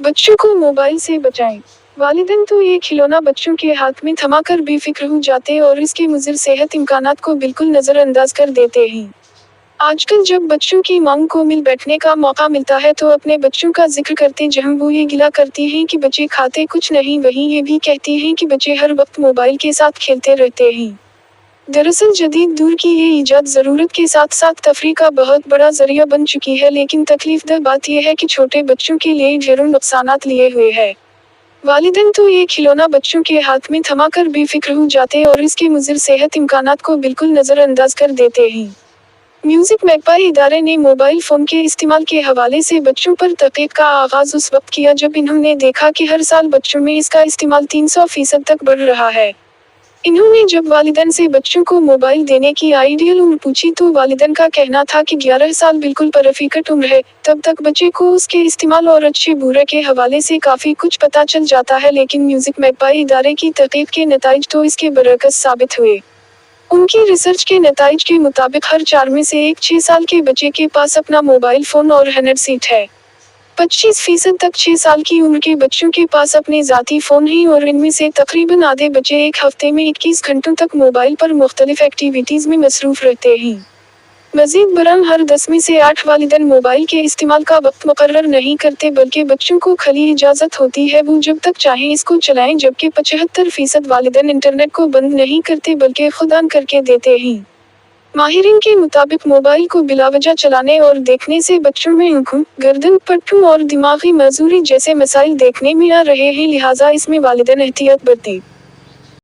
बच्चों को मोबाइल से बचाएं। वालिदैन तो ये खिलौना बच्चों के हाथ में थमाकर बेफिक्र हो जाते और इसके मुज़िर सेहत इम्कानात को बिल्कुल नज़रअंदाज कर देते हैं। आजकल जब बच्चों की मांग को मिल बैठने का मौका मिलता है तो अपने बच्चों का जिक्र करते जहां वो ये गिला करती हैं कि बच्चे खाते कुछ नहीं, वहीं ये भी कहती हैं कि बच्चे हर वक्त मोबाइल के साथ खेलते रहते हैं। दरअसल जदीद दौर की ये इजाद ज़रूरत के साथ साथ तफरीह का बहुत बड़ा जरिया बन चुकी है, लेकिन तकलीफदह बात यह है कि छोटे बच्चों के लिए ढेरों नुकसानात लिए हुए है। वालिदैन तो ये खिलौना बच्चों के हाथ में थमाकर बेफिक्र हो जाते और इसके मुज़िर सेहत इम्कानात को बिल्कुल नज़रअंदाज कर देते हैं। म्यूजिक मैगपाई इदारे ने मोबाइल फ़ोन के इस्तेमाल के हवाले से बच्चों पर तहक़ीक़ का आगाज़ उस वक्त किया जब इन्होंने देखा कि हर साल बच्चों में इसका इस्तेमाल 300% तक बढ़ रहा है। इन्होंने जब वालिदैन से बच्चों को मोबाइल देने की आइडियल उम्र पूछी तो वालिदैन का कहना था कि 11 साल बिल्कुल परफेक्ट उम्र है। तब तक बच्चे को उसके इस्तेमाल और अच्छे बुरे के हवाले से काफ़ी कुछ पता चल जाता है, लेकिन म्यूजिक मैगपाई इदारे की तहक़ीक़ के नताइज तो इसके बरअक्स साबित हुए। उनकी रिसर्च के नताइज के मुताबिक हर 4 में से एक 6 साल के बच्चे के पास अपना मोबाइल फ़ोन और हैंडसेट है। 25% तक 6 साल की उम्र के बच्चों के पास अपने ज़ाती फ़ोन हैं और इनमें से तकरीबन आधे बच्चे एक हफ्ते में 21 घंटों तक मोबाइल पर मुख्तलिफ एक्टिविटीज़ में मसरूफ़ रहते हैं। मज़ीद बरआं हर 10 में से 8 वालिदैन मोबाइल के इस्तेमाल का वक्त मुकर्रर नहीं करते, बल्कि बच्चों को खाली इजाज़त होती है वो जब तक चाहें इसको चलाएं, जबकि 75% वालिदैन इंटरनेट को बंद नहीं करते बल्कि खुद ऑन करके देते हैं। माहिरीन के मुताबिक मोबाइल को बिलावजह चलाने और देखने से बच्चों में आँखों, गर्दन, पट्टों और दिमागी मजूरी जैसे मसाइल देखने में आ रहे हैं, लिहाजा इसमें वालिदैन एहतियात बरतें।